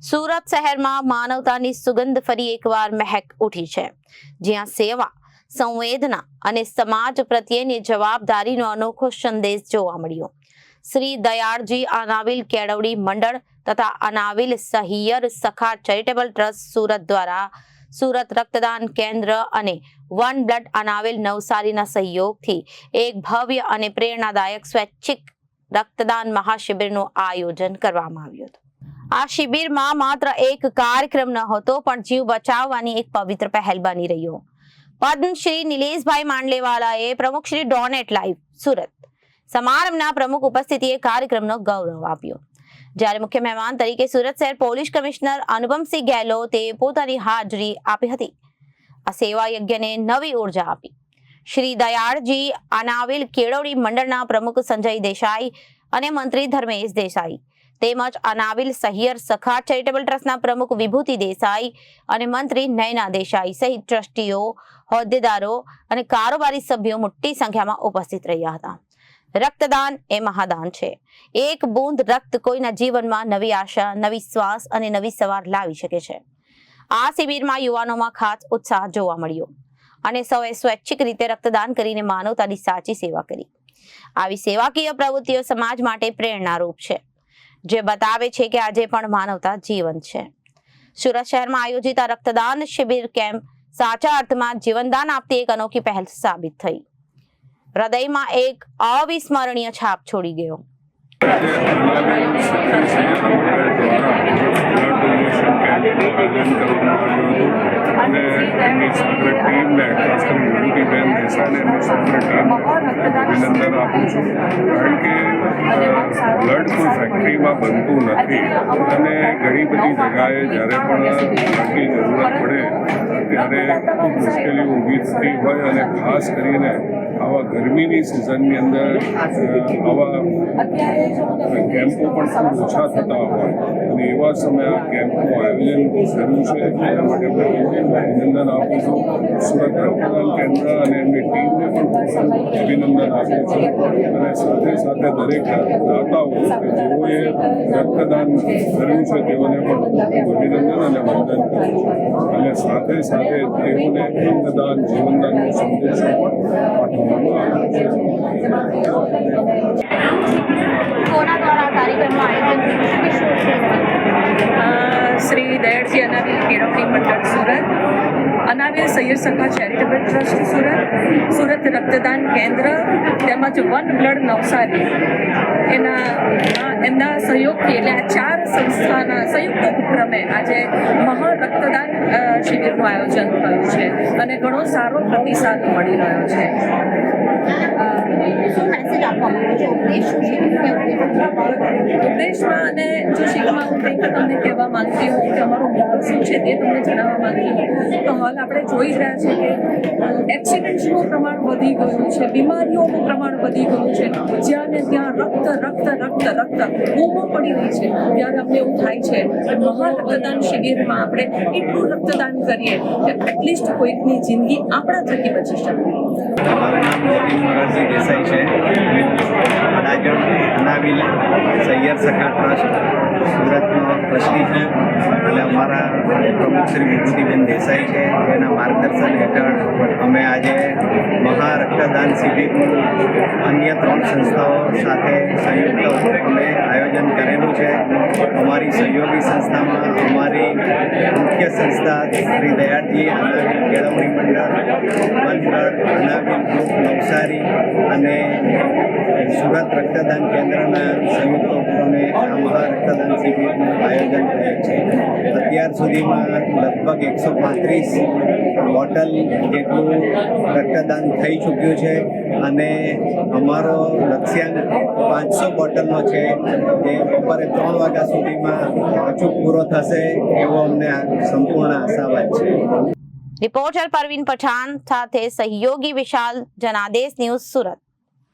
સુરત શહેરમાં માનવતાની સુગંધ ફરી એકવાર મહેક ઉઠી છે, જ્યાં સેવા, સંવેદના અને સમાજ પ્રત્યેની જવાબદારીનો અનોખો સંદેશ જોવા મળ્યો. શ્રી દયાળજી અનાવિલ કેળવણી મંડળ તથા અનાવિલ સહિયર સખા ચેરિટેબલ ટ્રસ્ટ સુરત દ્વારા સુરત રક્તદાન કેન્દ્ર અને વન બ્લડ અનાવિલ નવસારીના સહયોગથી એક ભવ્ય અને પ્રેરણાદાયક સ્વૈચ્છિક રક્તદાન મહાશિબિરનું આયોજન કરવામાં આવ્યું હતું. આ શિબિરમાં માત્ર એક કાર્યક્રમ ન હતો, પણ જીવ બચાવવાની એક પવિત્ર પહેલ બની રહ્યો. પદ્મશ્રી નિલેશભાઈ માંડલેવાલાએ પ્રમુખ શ્રી ડોનેટ લાઈવ સુરત સમારંભના પ્રમુખ ઉપસ્થિતિએ કાર્યક્રમનો ગૌરવ આપ્યો, જ્યારે મુખ્ય મહેમાન તરીકે સુરત શહેર પોલીસ કમિશનર અનુપમસિંહ ગેહલોતે પોતાની હાજરી આપી હતી. આ સેવા યજ્ઞને નવી ઉર્જા આપી. શ્રી દયાળજી અનાવિલ કેળવણી મંડળના પ્રમુખ સંજય દેસાઈ અને મંત્રી ધર્મેશ દેસાઈ તેમજ અનાવિલ સહિયર સખા ચેરિટેબલ ટ્રસ્ટના પ્રમુખ વિભૂતિ દેસાઈ અને મંત્રી નયના દેસાઈ સહિત ટ્રસ્ટીઓ, હોદ્દેદારો અને કારોબારી સભ્યો મોટી સંખ્યામાં ઉપસ્થિત રહ્યા હતા. રક્તદાન એ મહાદાન છે. એક બૂંદ રક્ત કોઈના જીવનમાં નવી આશા, નવી શ્વાસ અને નવી સવાર લાવી શકે છે. આ શિબિરમાં યુવાનોમાં ખાસ ઉત્સાહ જોવા મળ્યો અને સૌએ સ્વૈચ્છિક રીતે રક્તદાન કરીને માનવતાની સાચી સેવા કરી. આવી સેવાકીય પ્રવૃત્તિઓ સમાજ માટે પ્રેરણારૂપ છે, જે બતાવે છે કે આજે પણ માનવતા જીવંત છે. સુરત શહેરમાં આયોજિત આ રક્તદાન શિબિર કેમ્પ સાચા અર્થમાં જીવનદાન આપતી એક અનોખી પહેલ સાબિત થઈ. હૃદયમાં એક અવિસ્મરણીય છાપ છોડી ગયો. અને એમની સમગ્ર ટીમને, ખાસ કરીને વિભૂતિબેન દેસાઈને એમની સમગ્ર ટીમને અભિનંદન આપું છું. કારણ કે બ્લડ કોઈ ફેક્ટરીમાં બનતું નથી અને ઘણી બધી જગાએ જ્યારે પણ બ્લડની જરૂરત પડે ત્યારે ખૂબ મુશ્કેલીઓ ઊભી થતી હોય અને ખાસ કરીને આવા ગરમીની સિઝનની અંદર આવા કેમ્પો પણ ખૂબ ઓછા થતા હોય અને એવા સમયે આ કેમ્પનું આયોજન કર્યું છે. એના માટે અભિનંદન આપું છું. સુરત રક્તદાન કેન્દ્ર અને એમની ટીમને પણ અભિનંદન આપું છું. અને સાથે સાથે દરેક દાતાઓ કે જેઓએ રક્તદાન કર્યું છે તેઓને પણ અભિનંદન અને વંદન કરું છું. અને સાથે સાથે તેઓને અંગદાન, જીવનદાનનો સંદેશો પણ શ્રી દયાળજી અનાવિલ કેળવણી મંડળ સુરત, અનાવિલ સહિયર સખા ચેરિટેબલ ટ્રસ્ટ સુરત, સુરત રક્તદાન કેન્દ્ર તેમજ વન બ્લડ નવસારી એમના સહયોગથી, એટલે આ ચાર સંસ્થાના સંયુક્ત ઉપક્રમે આજે મહા રક્તદાન શિબિરનું આયોજન થયું છે અને ઘણો સારો પ્રતિસાદ મળી રહ્યો છે. ઉપદેશમાં અને જો શીખમાં હું કંઈક તમને કહેવા માંગતી હોઉં કે અમારો મોટો શું છે તે તમને જણાવવા માંગતી હોઉં તો હાલ આપણે જોઈ રહ્યા છીએ કે એક્સિડન્ટ્સનું પ્રમાણ વધી ગયું છે, બીમારીઓનું પ્રમાણ વધી ગયું છે. જ્યાં ને ત્યાં રક્ત બૂમો પડી રહી છે. ત્યારે અમને એવું થાય છે કે મહા રક્તદાન શિબિરમાં આપણે એટલું રક્તદાન કરીએ કે એટલીસ્ટ કોઈકની જિંદગી આપણા થકી બચી શકે. દેસાઈ છે, અનાવિલ સહિયર સખા ટ્રસ્ટ સુરતનો ટ્રસ્ટી છે અને અમારા પ્રમુખ શ્રી વિભૂતિબેન દેસાઈ છે. એના માર્ગદર્શન હેઠળ અમે આજે મહા રક્તદાન શિબિરનું અન્ય 3 સંસ્થાઓ સાથે સંયુક્ત અમે આયોજન કરેલું છે. અમારી સહયોગી સંસ્થામાં અમારી મુખ્ય સંસ્થા શ્રી દયાળજી અનાવિલ કેળવણી મંડળ, one blood Anavil group Navsari અને સુરત રક્તદાન કેન્દ્રના સંયુક્ત ઉપક્રમે આ મહા રક્તદાન શિબિરનું આયોજન થયેલ છે. અત્યાર સુધીમાં લગભગ 135 બોટલ જેટલું રક્તદાન થઈ ચૂક્યું છે અને અમારો લક્ષ્યાંક 500 બોટલનો છે, જે બપોરે 3 વાગ્યા સુધીમાં અચૂક પૂરો થશે એવો અમને સંપૂર્ણ આશાવાદ છે. રિપોર્ટર પરવીન પઠાણ સાથે સહયોગી વિશાલ, જનાદેશ ન્યૂઝ સુરત.